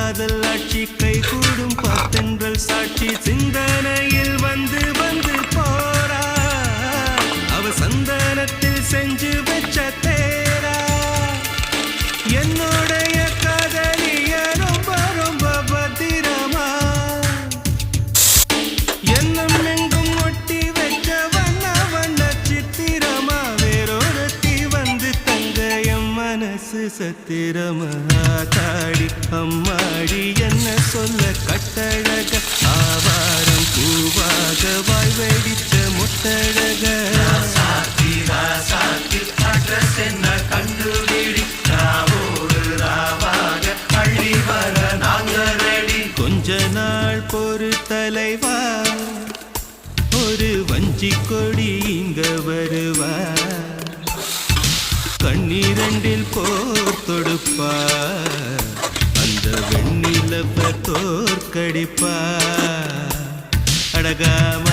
காதல் ஆட்சி கைகூடும் பார்த்தென்றல் சாட்சி சிந்தனையில் வந்து வந்து போறா அவ சந்தனத்தில் செஞ்சு வச்ச தேரா என்னுடைய காதலிய ரொம்ப ரொம்ப பத்திரமா என்னும் எங்கும் ஒட்டி வச்ச வண்ண வண்ண சித்திரமா வேறொருத்தி வந்து தங்க என் மனசு சத்திரமா தாடி அம்மாடி என்ன சொல்ல கட்டழக ஆவாரம் பூவாக வாய் வெடிச்ச முட்டழக அட்ரஸ் என்ன கண்டுபிடி ராவோடு ராவாக அள்ளி வர நாங்க ரெடி கொஞ்ச நாள் பொறு தலைவா ஒரு வஞ்சி கொடி இங்க வருவா கண்ணீரண்டில் போர் தொடுப்பா அந்த வெண்ணிலவ தோற்கடிப்பா அடகாம